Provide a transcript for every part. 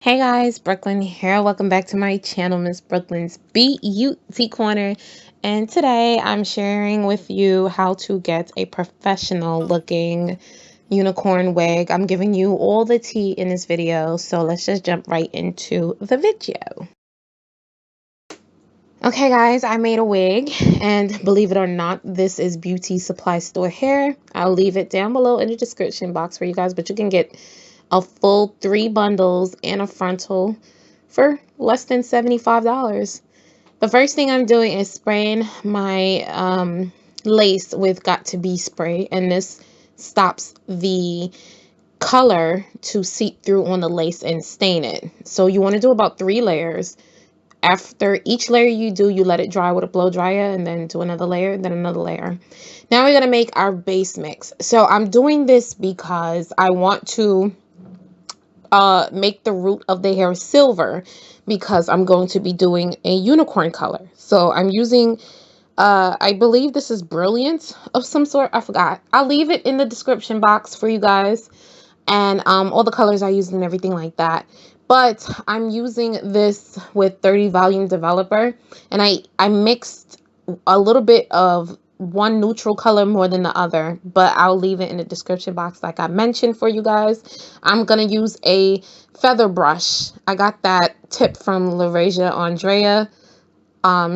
Hey guys, Brooklyn here. Welcome back to my channel, Miss Brooklyn's Beauty Corner. And today I'm sharing with you how to get a professional looking unicorn wig. I'm giving you all the tea in this video, so let's just jump right into the video. Okay guys, I made a wig, and believe it or not, this is beauty supply store hair. I'll leave it down below in the description box for you guys, but you can get a full 3 bundles and a frontal for less than $75. The first thing I'm doing is spraying my lace with Got To Be spray, and this stops the color to seep through on the lace and stain it. So you want to do about 3 layers. After each layer you do, you let it dry with a blow dryer, and then do another layer, then another layer. Now we're going to make our base mix. So I'm doing this because I want to make the root of the hair silver, because I'm going to be doing a unicorn color. So I'm using I believe this is Brilliant of some sort. I forgot. I'll leave it in the description box for you guys, and all the colors I used and everything like that. But I'm using this with 30 volume developer, and I mixed a little bit of one neutral color more than the other, but I'll leave it in the description box like I mentioned for you guys. I'm gonna use a feather brush. I got that tip from LaRasia Andrea.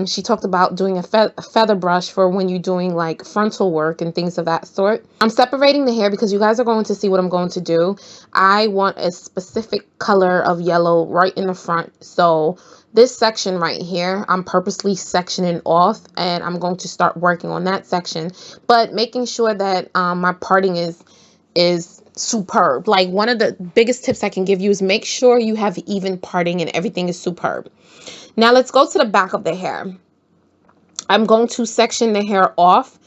She talked about doing a feather brush for when you're doing like frontal work and things of that sort. I'm separating the hair because you guys are going to see what I'm going to do. I want a specific color of yellow right in the front. So this section right here, I'm purposely sectioning off, and I'm going to start working on that section, but making sure that my parting is superb. Like, one of the biggest tips I can give you is make sure you have even parting and everything is superb. Now let's go to the back of the hair. I'm going to section the hair off,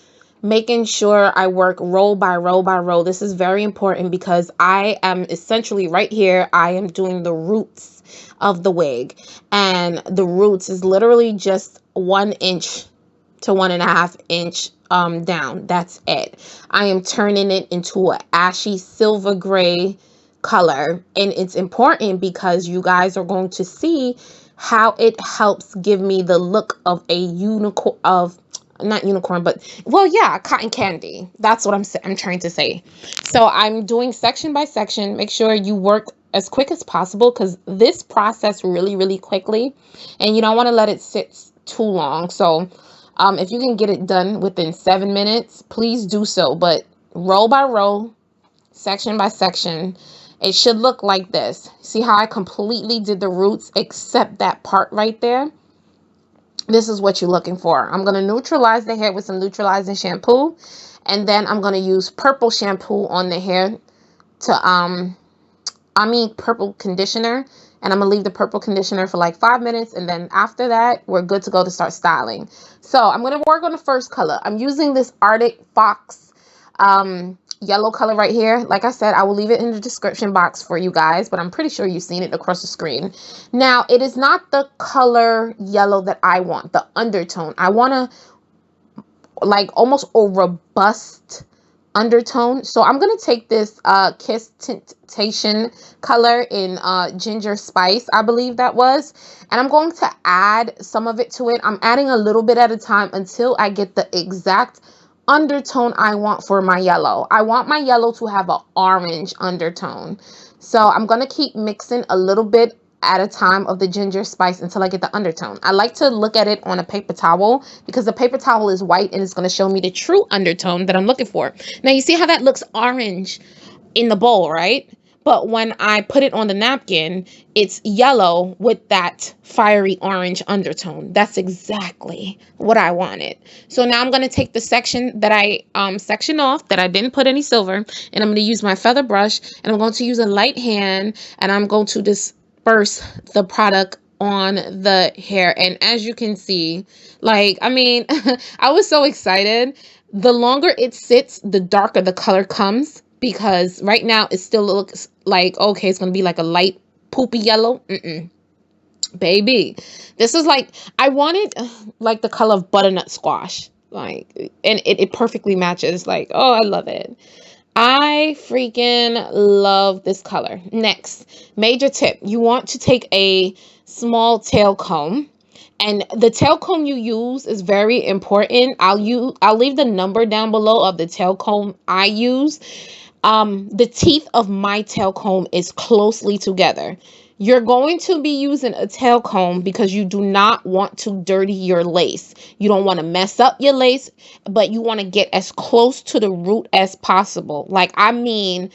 making sure I work row by row by row. This is very important because I am essentially right here, I am doing the roots of the wig, and the roots is literally just 1 inch to 1.5 inch down. That's it. I am turning it into an ashy silver gray color, and it's important because you guys are going to see how it helps give me the look of a unicorn, of not unicorn, but well, yeah, cotton candy. That's what I'm trying to say. So I'm doing section by section. Make sure you work as quick as possible, because this process really quickly, and you don't want to let it sit too long. So if you can get it done within 7 minutes, please do so. But row by row, section by section, it should look like this. See how I completely did the roots except that part right there? This is what you're looking for. I'm going to neutralize the hair with some neutralizing shampoo, and then I'm going to use purple shampoo on the hair to purple conditioner, and I'm gonna leave the purple conditioner for like 5 minutes, and then after that we're good to go to start styling. So I'm gonna work on the first color. I'm using this Arctic Fox yellow color right here. Like I said, I will leave it in the description box for you guys, but I'm pretty sure you've seen it across the screen. Now, it is not the color yellow that I want, the undertone. I want to like almost a robust undertone. So I'm going to take this Kiss Temptation color in Ginger Spice, I believe that was, and I'm going to add some of it to it. I'm adding a little bit at a time until I get the exact undertone I want for my yellow. I want my yellow to have an orange undertone. So I'm going to keep mixing a little bit at a time of the Ginger Spice until I get the undertone. I like to look at it on a paper towel because the paper towel is white and it's going to show me the true undertone that I'm looking for. Now you see how that looks orange in the bowl, right? But when I put it on the napkin, it's yellow with that fiery orange undertone. That's exactly what I wanted. So now I'm going to take the section that I sectioned off, that I didn't put any silver, and I'm going to use my feather brush, and I'm going to use a light hand, and I'm going to disperse the product on the hair. And as you can see, like, I mean, I was so excited. The longer it sits, the darker the color comes, because right now it still looks like, okay, it's going to be like a light poopy yellow. Baby, this is like, I wanted like the color of butternut squash, like, and it perfectly matches. Like, oh, I love it. I freaking love this color. Next, major tip. You want to take a small tail comb, and the tail comb you use is very important. I'll leave the number down below of the tail comb I use. The teeth of my tail comb is closely together. You're going to be using a tail comb because you do not want to dirty your lace. You don't want to mess up your lace, but you want to get as close to the root as possible. Like, I mean,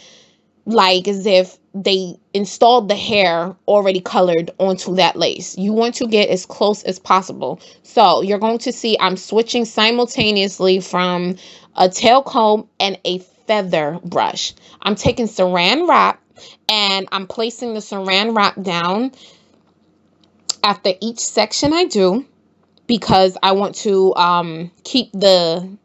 like as if they installed the hair already colored onto that lace. You want to get as close as possible. So you're going to see I'm switching simultaneously from a tail comb and a feather brush. I'm taking saran wrap and I'm placing the saran wrap down after each section I do, because I want to keep the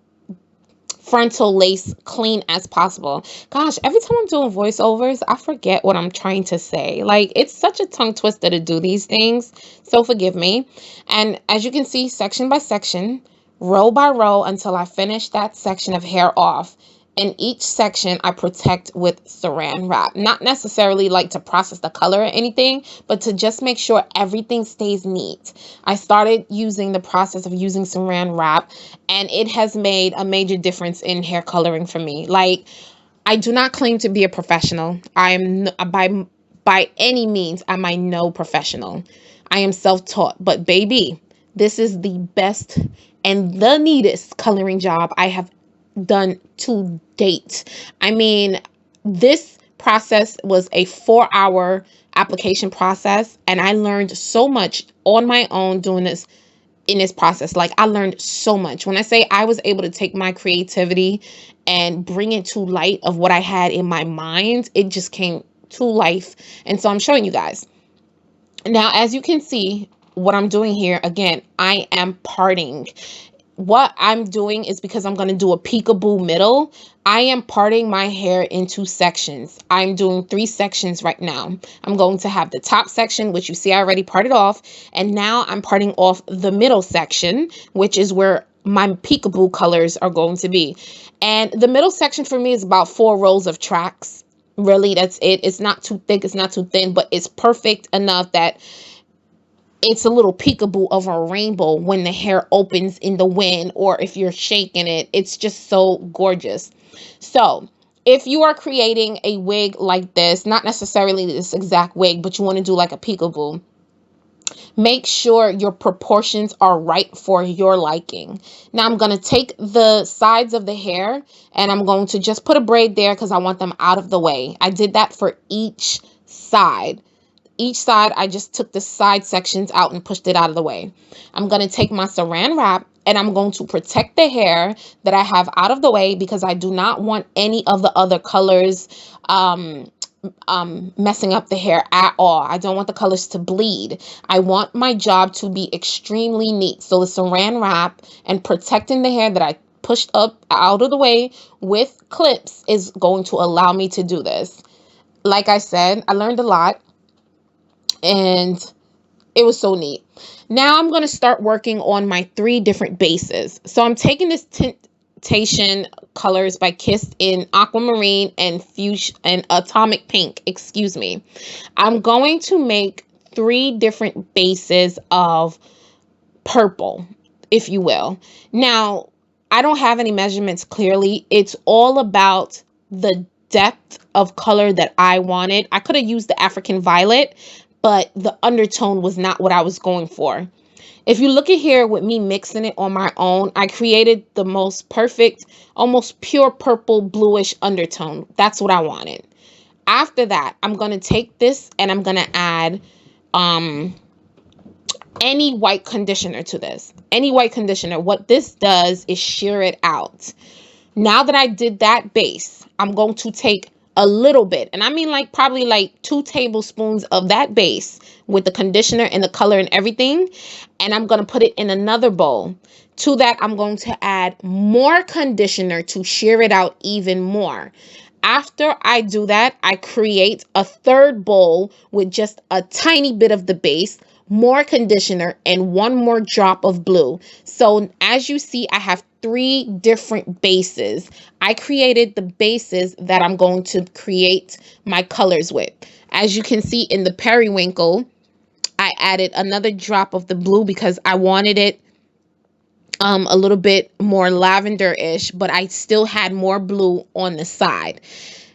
frontal lace clean as possible. Gosh, every time I'm doing voiceovers, I forget what I'm trying to say. Like, it's such a tongue twister to do these things, so forgive me. And as you can see, section by section, row by row, until I finish that section of hair off. In each section, I protect with saran wrap. Not necessarily like to process the color or anything, but to just make sure everything stays neat. I started using the process of using saran wrap, and it has made a major difference in hair coloring for me. Like, I do not claim to be a professional. I am by any means, am I no professional. I am self-taught, but baby, this is the best and the neatest coloring job I have done to date. I mean, this process was a 4-hour application process, and I learned so much on my own doing this in this process. Like, I learned so much. When I say I was able to take my creativity and bring it to light of what I had in my mind, it just came to life. And so I'm showing you guys. Now, as you can see, what I'm doing here, again, I am parting. What I'm doing is, because I'm going to do a peekaboo middle, I am parting my hair into sections. I'm doing 3 sections right now. I'm going to have the top section, which you see I already parted off, and now I'm parting off the middle section, which is where my peekaboo colors are going to be. And the middle section for me is about 4 rows of tracks. Really, that's it. It's not too thick, it's not too thin, but it's perfect enough that it's a little peekaboo of a rainbow when the hair opens in the wind, or if you're shaking it. It's just so gorgeous. So if you are creating a wig like this, not necessarily this exact wig, but you want to do like a peekaboo, make sure your proportions are right for your liking. Now I'm going to take the sides of the hair and I'm going to just put a braid there because I want them out of the way. I did that for each side. Each side, I just took the side sections out and pushed it out of the way. I'm going to take my saran wrap and I'm going to protect the hair that I have out of the way, because I do not want any of the other colors messing up the hair at all. I don't want the colors to bleed. I want my job to be extremely neat. So the saran wrap and protecting the hair that I pushed up out of the way with clips is going to allow me to do this. Like I said, I learned a lot. And it was so neat. Now I'm going to start working on my 3 different bases. So I'm taking this Tintation colors by Kiss in Aquamarine and Fuchsia and Atomic Pink, excuse me. I'm going to make 3 different bases of purple, if you will. Now, I don't have any measurements clearly. It's all about the depth of color that I wanted. I could have used the African Violet, but the undertone was not what I was going for. If you look at here with me mixing it on my own, I created the most perfect, almost pure purple bluish undertone. That's what I wanted. After that, I'm going to take this and I'm going to add any white conditioner to this. Any white conditioner. What this does is sheer it out. Now that I did that base, I'm going to take a little bit, and I mean like probably like 2 tablespoons of that base with the conditioner and the color and everything, and I'm going to put it in another bowl. To that, I'm going to add more conditioner to sheer it out even more. After I do that, I create a 3rd bowl with just a tiny bit of the base, more conditioner, and one more drop of blue. So as you see, I have 3 different bases. I created the bases that I'm going to create my colors with. As you can see in the periwinkle, I added another drop of the blue because I wanted it a little bit more lavender-ish, but I still had more blue on the side.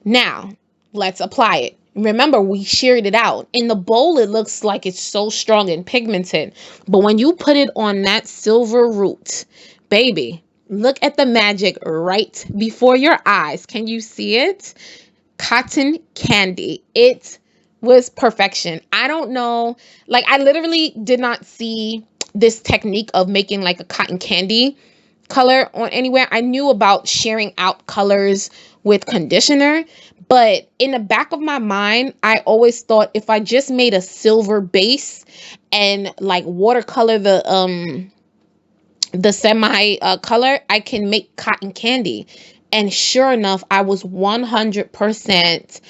Now, let's apply it. Remember, we sheared it out. In the bowl, it looks like it's so strong and pigmented, but when you put it on that silver root, baby, look at the magic right before your eyes. Can you see it? Cotton candy. It was perfection. I don't know, like I literally did not see this technique of making like a cotton candy color on anywhere. I knew about sharing out colors with conditioner, but in the back of my mind, I always thought if I just made a silver base and like watercolor the semi color, I can make cotton candy. And sure enough, I was 100%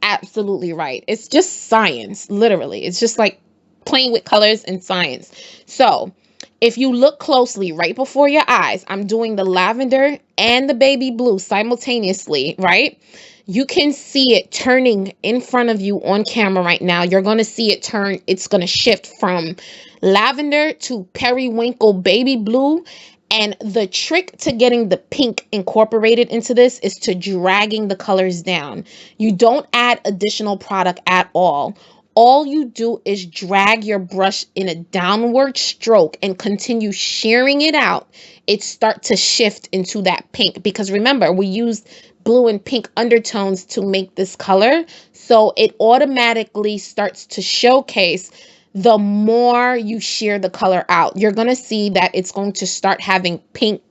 absolutely right. It's just science, literally. It's just like playing with colors and science. So if you look closely right before your eyes, I'm doing the lavender and the baby blue simultaneously, right? You can see it turning in front of you on camera right now. You're going to see it turn. It's going to shift from lavender to periwinkle baby blue. And the trick to getting the pink incorporated into this is to dragging the colors down. You don't add additional product at all. All you do is drag your brush in a downward stroke and continue shearing it out. It starts to shift into that pink because remember, we used blue and pink undertones to make this color. So it automatically starts to showcase the more you shear the color out. You're going to see that it's going to start having pink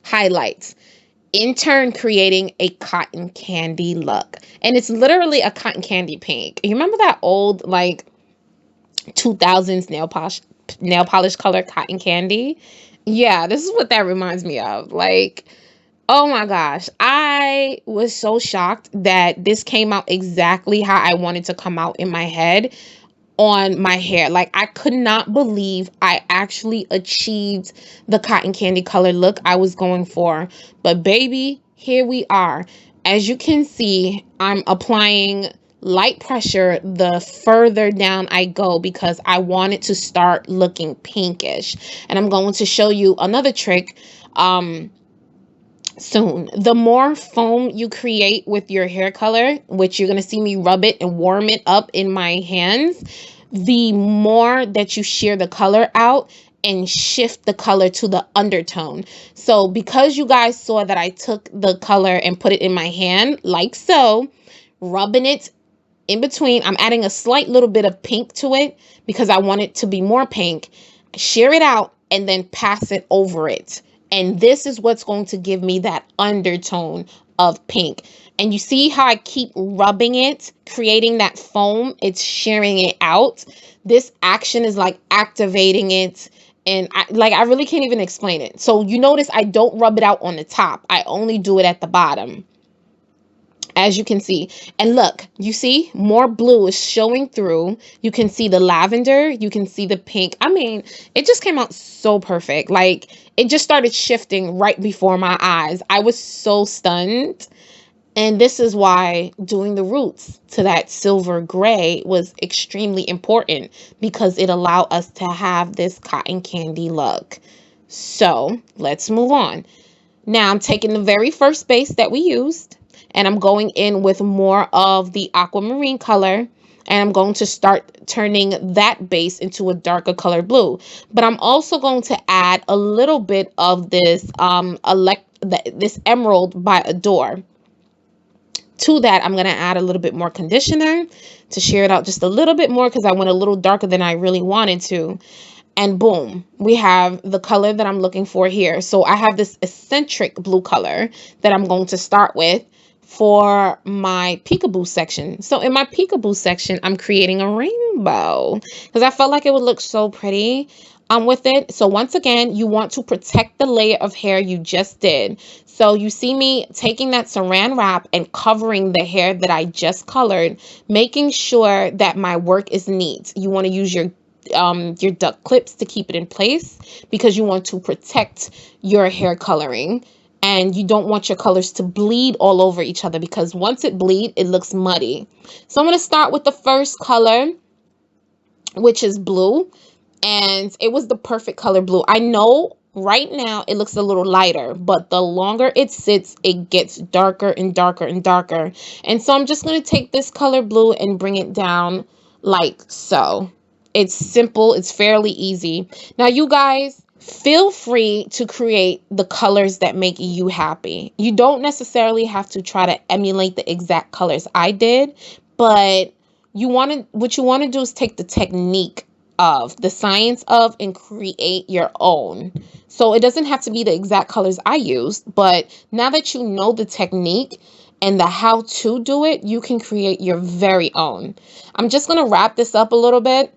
highlights, in turn creating a cotton candy look. And it's literally a cotton candy pink. You remember that old like 2000s nail polish color cotton candy? Yeah, this is what that reminds me of. Like, oh my gosh, I was so shocked that this came out exactly how I wanted to come out in my head on my hair. Like, I could not believe I actually achieved the cotton candy color look I was going for. But baby, here we are. As you can see, I'm applying light pressure the further down I go because I want it to start looking pinkish. And I'm going to show you another trick soon. The more foam you create with your hair color, which you're going to see me rub it and warm it up in my hands, the more that you shear the color out and shift the color to the undertone. So because you guys saw that I took the color and put it in my hand like so, rubbing it in between, I'm adding a slight little bit of pink to it because I want it to be more pink. Shear it out and then pass it over it. And this is what's going to give me that undertone of pink. And you see how I keep rubbing it, creating that foam. It's shearing it out. This action is like activating it. And I really can't even explain it. So you notice I don't rub it out on the top. I only do it at the bottom, as you can see. And look, you see more blue is showing through. You can see the lavender. You can see the pink. I mean, it just came out so perfect. Like, it just started shifting right before my eyes. I was so stunned. And this is why doing the roots to that silver gray was extremely important, because it allowed us to have this cotton candy look. So let's move on. Now I'm taking the very first base that we used, and I'm going in with more of the aquamarine color, and I'm going to start turning that base into a darker color blue. But I'm also going to add a little bit of this this Emerald by Adore. To that, I'm going to add a little bit more conditioner to shear it out just a little bit more because I went a little darker than I really wanted to. And boom, we have the color that I'm looking for here. So I have this eccentric blue color that I'm going to start with for my peekaboo section. So in my peekaboo section, I'm creating a rainbow because I felt like it would look so pretty with it. So once again, you want to protect the layer of hair you just did. So you see me taking that saran wrap and covering the hair that I just colored, making sure that my work is neat. You want to use your your duck clips to keep it in place, because you want to protect your hair coloring and you don't want your colors to bleed all over each other, because once it bleed, it looks muddy. So I'm going to start with the first color, which is blue, and it was the perfect color blue. I know right now it looks a little lighter, but the longer it sits, it gets darker and darker and darker. And so I'm just going to take this color blue and bring it down like so. It's simple. It's fairly easy. Now, you guys, feel free to create the colors that make you happy. You don't necessarily have to try to emulate the exact colors I did, but what you want to do is take the technique of the science of and create your own. So it doesn't have to be the exact colors I used, but now that you know the technique and the how to do it, you can create your very own. I'm just going to wrap this up a little bit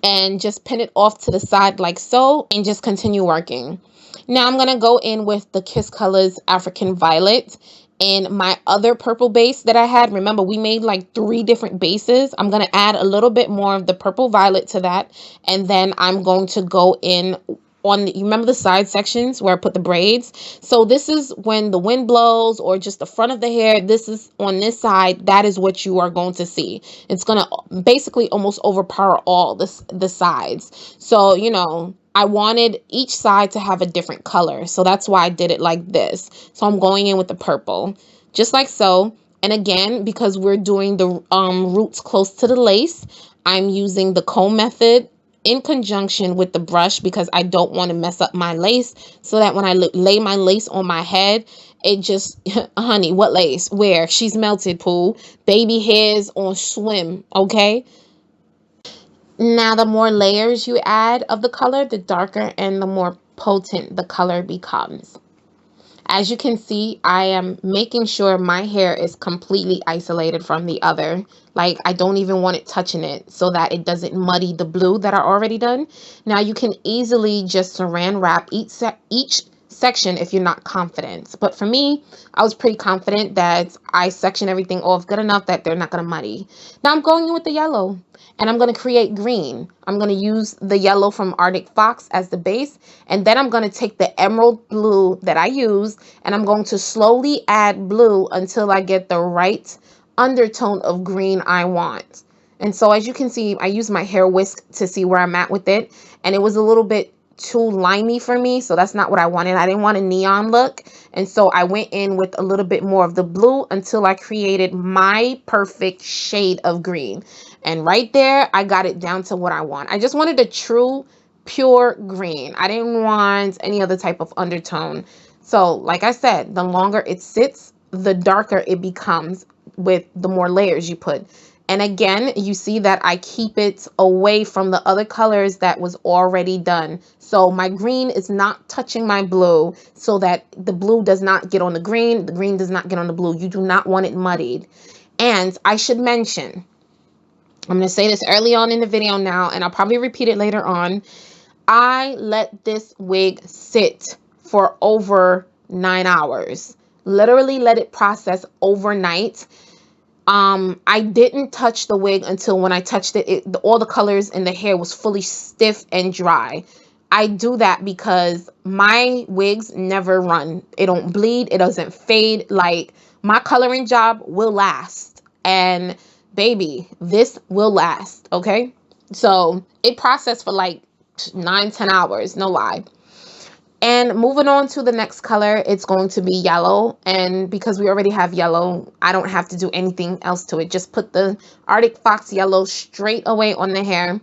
and just pin it off to the side like so, and just continue working. Now I'm going to go in with the Kiss Colors African Violet and my other purple base that I had. Remember, we made like 3 different bases. I'm going to add a little bit more of the purple violet to that, and then I'm going to go in on you remember the side sections where I put the braids. So this is when the wind blows, or just the front of the hair. This is on this side. That is what you are going to see. It's going to basically almost overpower all the sides. So, you know, I wanted each side to have a different color. So that's why I did it like this. So I'm going in with the purple, just like so. And again, because we're doing the roots close to the lace, I'm using the comb method in conjunction with the brush, because I don't want to mess up my lace, so that when I lay my lace on my head, it just, honey, what lace? Where? She's melted, Pooh. Baby hairs on swim, okay? Now, the more layers you add of the color, the darker and the more potent the color becomes. As you can see, I am making sure my hair is completely isolated from the other. Like, I don't even want it touching it, so that it doesn't muddy the blue that I already done. Now, you can easily just saran wrap each section if you're not confident. But for me, I was pretty confident that I section everything off good enough that they're not going to muddy. Now I'm going in with the yellow, and I'm going to create green. I'm going to use the yellow from Arctic Fox as the base, and then I'm going to take the emerald blue that I use, and I'm going to slowly add blue until I get the right undertone of green I want. And so as you can see, I use my hair whisk to see where I'm at with it, and it was a little bit too limey for me, so that's not what I wanted. I didn't want a neon look, and so I went in with a little bit more of the blue until I created my perfect shade of green. And right there, I got it down to what I want. I just wanted a true, pure green. I didn't want any other type of undertone. So, like I said, the longer it sits, the darker it becomes with the more layers you put. And again, you see that I keep it away from the other colors that was already done. So my green is not touching my blue, so that the blue does not get on the green does not get on the blue. You do not want it muddied. And I should mention, I'm going to say this early on in the video now, and I'll probably repeat it later on. I let this wig sit for over 9 hours. Literally let it process overnight. I didn't touch the wig until when I touched it, all the colors in the hair was fully stiff and dry. I do that because my wigs never run. It don't bleed. It doesn't fade. Like, my coloring job will last. And baby, this will last. Okay. So it processed for like 9-10 hours. No lie. And moving on to the next color, it's going to be yellow. And because we already have yellow, I don't have to do anything else to it. Just put the Arctic Fox yellow straight away on the hair,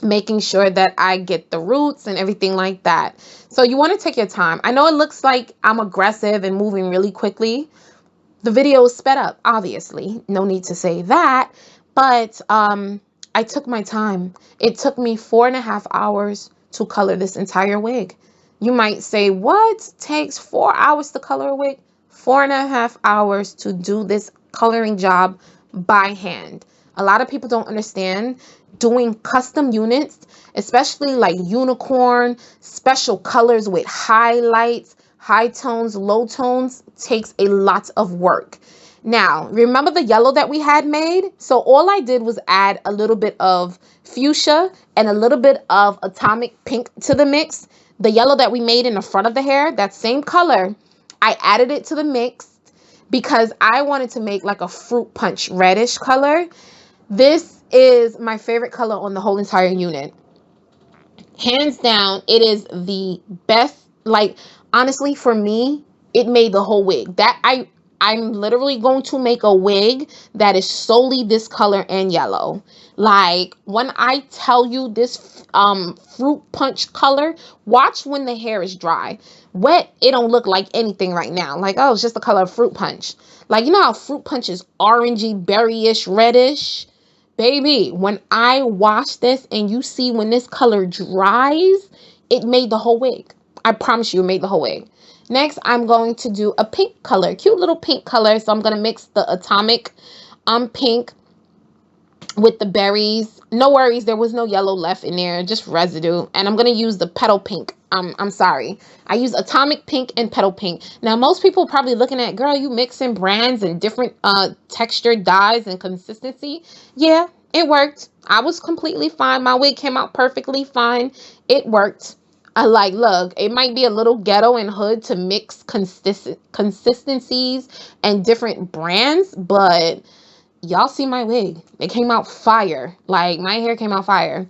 making sure that I get the roots and everything like that. So you want to take your time. I know it looks like I'm aggressive and moving really quickly. The video is sped up, obviously. No need to say that. But I took my time. It took me 4.5 hours to color this entire wig. You might say, what takes 4 hours to color a wig? 4.5 hours to do this coloring job by hand. A lot of people don't understand doing custom units, especially like unicorn, special colors with highlights, high tones, low tones, takes a lot of work. Now, remember the yellow that we had made? So all I did was add a little bit of fuchsia and a little bit of atomic pink to the mix. The yellow that we made in the front of the hair, that same color, I added it to the mix because I wanted to make like a fruit punch reddish color. This is my favorite color on the whole entire unit. Hands down, it is the best. Like, honestly, for me, it made the whole wig. I'm literally going to make a wig that is solely this color and yellow. Like, when I tell you this fruit punch color, watch when the hair is dry. Wet, it don't look like anything right now. Like, oh, it's just the color of fruit punch. Like, you know how fruit punch is orangey, berryish, reddish? Baby, when I wash this and you see when this color dries, it made the whole wig. I promise you, it made the whole wig. Next, I'm going to do a pink color, cute little pink color. So I'm going to mix the atomic pink with the berries. No worries, there was no yellow left in there, just residue. And I'm going to use the petal pink. I'm sorry. I use atomic pink and petal pink. Now, most people are probably looking at, girl, you mixing brands and different texture, dyes, and consistency. Yeah, it worked. I was completely fine. My wig came out perfectly fine. It worked. I like, look, it might be a little ghetto and hood to mix consistencies and different brands, but y'all see my wig. It came out fire. Like, my hair came out fire.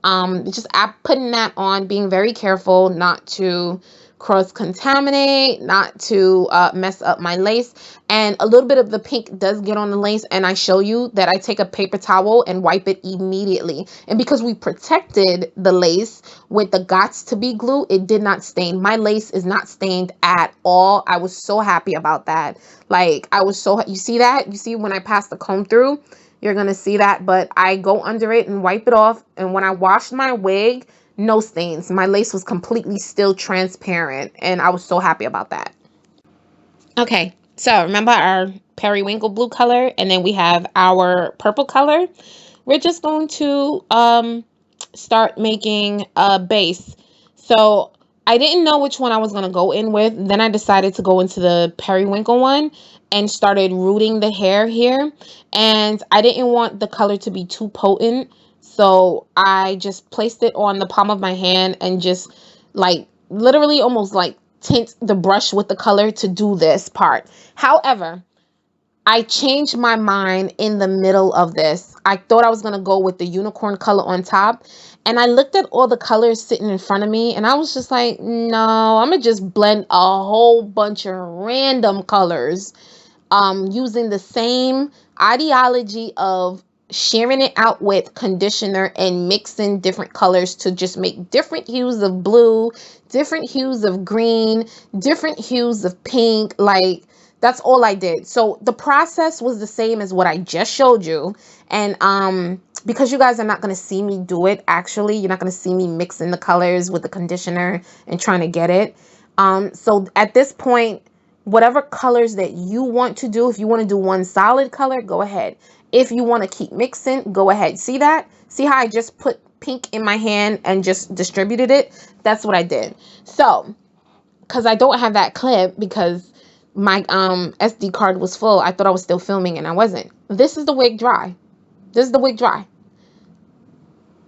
Just putting that on, being very careful not to cross contaminate, not to mess up my lace. And a little bit of the pink does get on the lace, and I show you that I take a paper towel and wipe it immediately. And because we protected the lace with the Gots to Be glue, it did not stain. My lace is not stained at all. I was so happy about that. Like, I was so, you see that? You see when I pass the comb through? You're going to see that, but I go under it and wipe it off. And when I washed my wig, no stains. My lace was completely still transparent, and I was so happy about that. Okay, so remember our periwinkle blue color, and then we have our purple color. We're just going to start making a base. So I didn't know which one I was going to go in with. Then I decided to go into the periwinkle one and started rooting the hair here. And I didn't want the color to be too potent. So I just placed it on the palm of my hand and just like literally almost like tint the brush with the color to do this part. However, I changed my mind in the middle of this. I thought I was going to go with the unicorn color on top. And I looked at all the colors sitting in front of me, and I was just like, no, I'm going to just blend a whole bunch of random colors using the same ideology of sharing it out with conditioner and mixing different colors to just make different hues of blue, different hues of green, different hues of pink. Like, that's all I did. So the process was the same as what I just showed you. And because you guys are not going to see me do it, actually, you're not going to see me mixing the colors with the conditioner and trying to get it. So at this point, whatever colors that you want to do, if you want to do one solid color, go ahead. If you want to keep mixing, go ahead. See that? See how I just put pink in my hand and just distributed it? That's what I did. So, because I don't have that clip because my SD card was full. I thought I was still filming and I wasn't. This is the wig dry. This is the wig dry.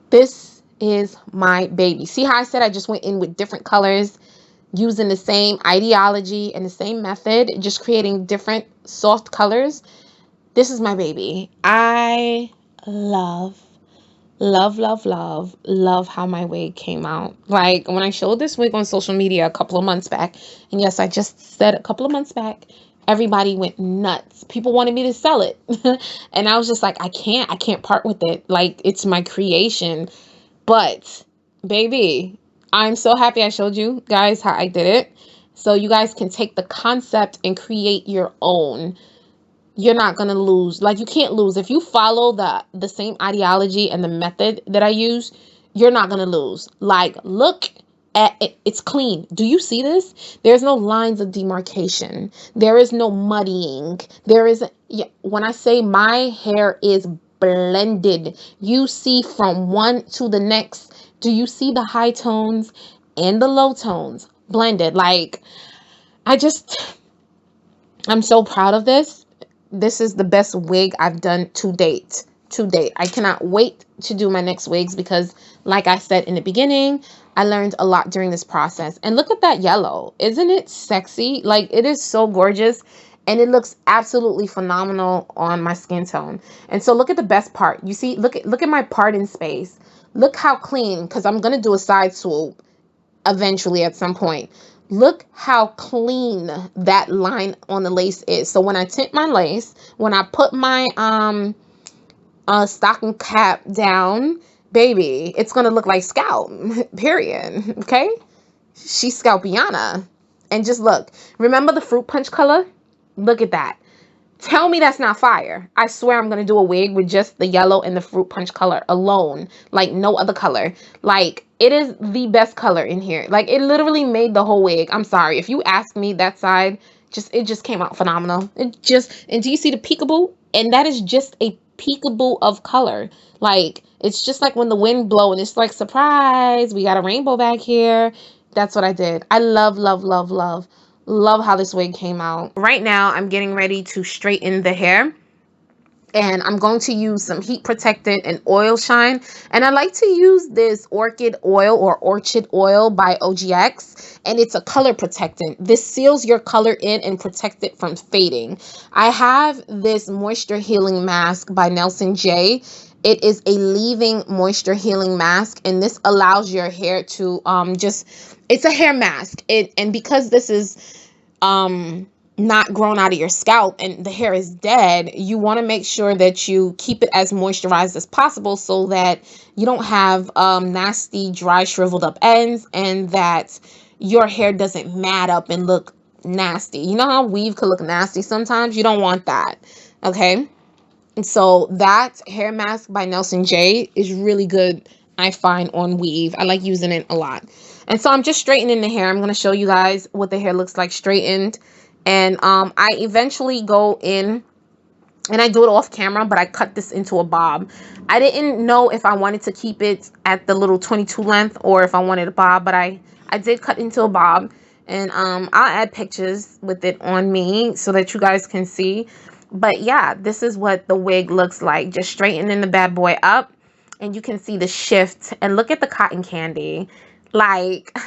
This is my baby. See how I said I just went in with different colors using the same ideology and the same method, just creating different soft colors. This is my baby. I love how my wig came out. Like, when I showed this wig on social media a couple of months back, and yes, I just said a couple of months back, everybody went nuts. People wanted me to sell it. And I was just like, I can't part with it. Like, it's my creation. But baby, I'm so happy I showed you guys how I did it. So you guys can take the concept and create your own. You're not going to lose. Like, you can't lose. If you follow the same ideology and the method that I use, you're not going to lose. Like, look at it. It's clean. Do you see this? There's no lines of demarcation. There is no muddying. There is, when I say my hair is blended, you see from one to the next. Do you see the high tones and the low tones blended? Like, I'm so proud of this. This is the best wig I've done to date. To date. I cannot wait to do my next wigs because, like I said in the beginning, I learned a lot during this process. And look at that yellow. Isn't it sexy? Like, it is so gorgeous. And it looks absolutely phenomenal on my skin tone. And so look at the best part. You see, look at my parting space. Look how clean, because I'm going to do a side swoop eventually at some point. Look how clean that line on the lace is. So when I tint my lace, when I put my stocking cap down, baby, it's gonna look like scalp. Period. Okay, she's Scalpiana. And just look, remember the fruit punch color? Look at that. Tell me that's not fire. I swear I'm going to do a wig with just the yellow and the fruit punch color alone. Like no other color. Like it is the best color in here. Like it literally made the whole wig. I'm sorry. If you ask me, that side, it just came out phenomenal. And do you see the peekaboo? And that is just a peekaboo of color. Like it's just like when the wind blows and it's like, surprise, we got a rainbow back here. That's what I did. I love, love, love, love. Love how this wig came out. Right now, I'm getting ready to straighten the hair. And I'm going to use some heat protectant and oil shine. And I like to use this orchid oil or orchid oil by OGX. And it's a color protectant. This seals your color in and protects it from fading. I have this moisture healing mask by Nelson J. It is a leave-in moisture healing mask. And this allows your hair to it's a hair mask. And because this is not grown out of your scalp and the hair is dead, you want to make sure that you keep it as moisturized as possible so that you don't have nasty, dry, shriveled up ends and that your hair doesn't mat up and look nasty. You know how weave could look nasty sometimes? You don't want that. Okay. And so that hair mask by Nelson J is really good, I find, on weave. I like using it a lot. And so I'm just straightening the hair. I'm going to show you guys what the hair looks like straightened. And I eventually go in and I do it off camera, but I cut this into a bob. I didn't know if I wanted to keep it at the little 22 length or if I wanted a bob, but I did cut into a bob. And I'll add pictures with it on me so that you guys can see. But yeah, this is what the wig looks like. Just straightening the bad boy up. And you can see the shift. And look at the cotton candy. Like,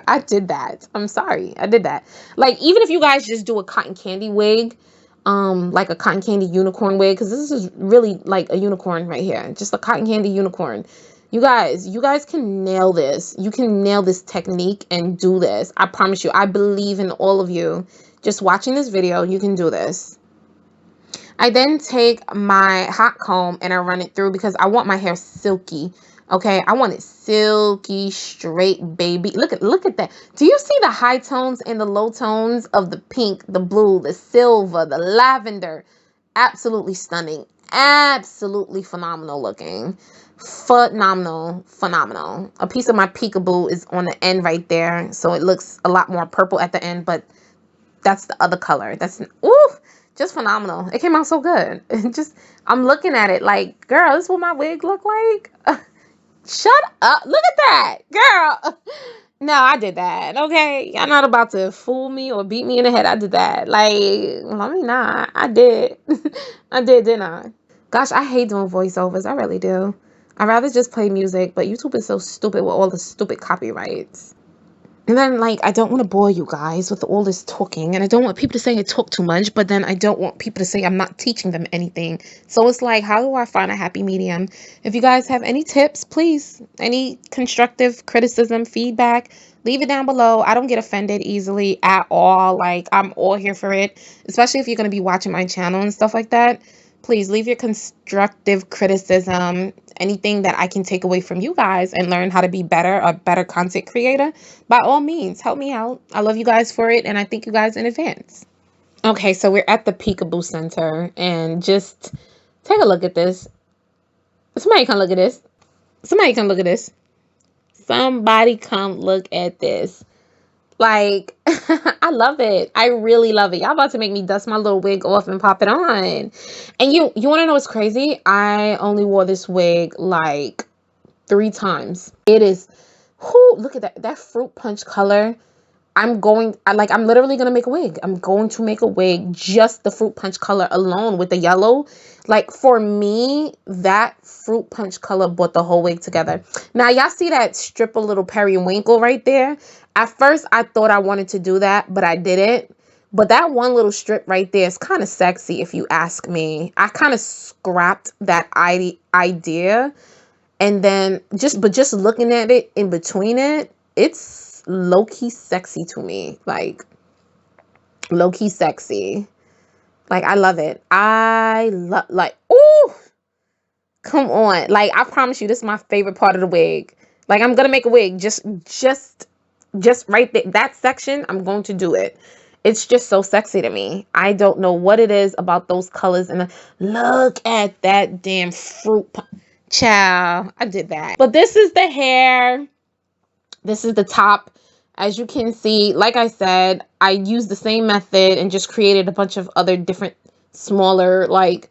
I did that. I'm sorry. I did that. Like, even if you guys just do a cotton candy wig, like a cotton candy unicorn wig, because this is really like a unicorn right here. Just a cotton candy unicorn. You guys can nail this. You can nail this technique and do this. I promise you. I believe in all of you. Just watching this video, you can do this. I then take my hot comb and I run it through because I want my hair silky. Okay, I want it silky, straight, baby. Look at that. Do you see the high tones and the low tones of the pink, the blue, the silver, the lavender? Absolutely stunning. Absolutely phenomenal looking. Phenomenal, phenomenal. A piece of my peekaboo is on the end right there, so it looks a lot more purple at the end, but that's the other color. That's, ooh, just phenomenal. It came out so good. I'm looking at it like, girl, this is what my wig look like? Shut up. Look at that, girl. No, I did that. Okay. Y'all not about to fool me or beat me in the head. I did that. Like, let me not. I did. I did, didn't I? Gosh, I hate doing voiceovers. I really do. I'd rather just play music, but YouTube is so stupid with all the stupid copyrights. And then, like, I don't want to bore you guys with all this talking. And I don't want people to say I talk too much. But then I don't want people to say I'm not teaching them anything. So it's like, how do I find a happy medium? If you guys have any tips, please. Any constructive criticism, feedback, leave it down below. I don't get offended easily at all. Like, I'm all here for it. Especially if you're going to be watching my channel and stuff like that. Please leave your constructive criticism, anything that I can take away from you guys and learn how to be better, a better content creator. By all means, help me out. I love you guys for it, and I thank you guys in advance. Okay, so we're at the Peekaboo Center, and just take a look at this. Somebody come look at this. Somebody come look at this. Somebody come look at this. Like, I love it. I really love it. Y'all about to make me dust my little wig off and pop it on. And you want to know what's crazy? I only wore this wig like 3 times. It is, whoo, look at that. That fruit punch color. I'm literally gonna make a wig. I'm going to make a wig, just the fruit punch color alone with the yellow. Like, for me, that fruit punch color brought the whole wig together. Now, y'all see that strip of little periwinkle right there? At first, I thought I wanted to do that, but I didn't. But that one little strip right there is kind of sexy, if you ask me. I kind of scrapped that idea, and then just looking at it in between it, it's low-key sexy to me. Like, low-key sexy. Like, I love it. I love, like, ooh, come on. Like, I promise you, this is my favorite part of the wig. Like, I'm gonna make a wig just right there. That section, I'm going to do it. It's just so sexy to me. I don't know what it is about those colors. And look at that damn fruit. Child, I did that. But this is the hair. This is the top. As you can see, like I said, I used the same method and just created a bunch of other different smaller like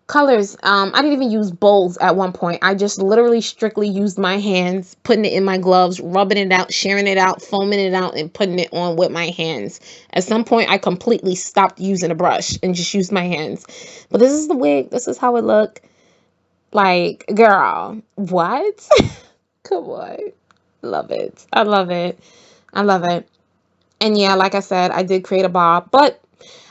colors. I didn't even use bowls at one point. I just literally strictly used my hands, putting it in my gloves, rubbing it out, sharing it out, foaming it out, and putting it on with my hands. At some point, I completely stopped using a brush and just used my hands. But this is the wig. This is how it look. Like, girl, what? Come on. Love it. I love it. I love it. And yeah, like I said, I did create a bob, but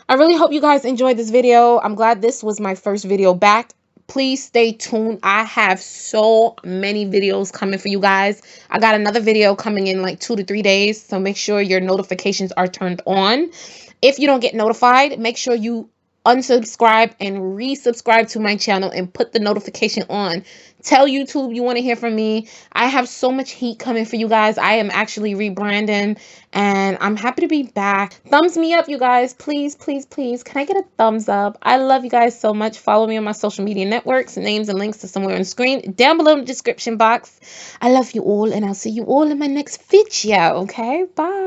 I really hope you guys enjoyed this video. I'm glad this was my first video back. Please stay tuned. I have so many videos coming for you guys. I got another video coming in like 2 to 3 days, so make sure your notifications are turned on. If you don't get notified, make sure you unsubscribe and resubscribe to my channel and put the notification on. Tell YouTube you want to hear from me. I have so much heat coming for you guys. I am actually rebranding and I'm happy to be back. Thumbs me up, you guys. Please, please, please. Can I get a thumbs up? I love you guys so much. Follow me on my social media networks. Names and links to somewhere on the screen down below in the description box. I love you all and I'll see you all in my next video. Okay, bye.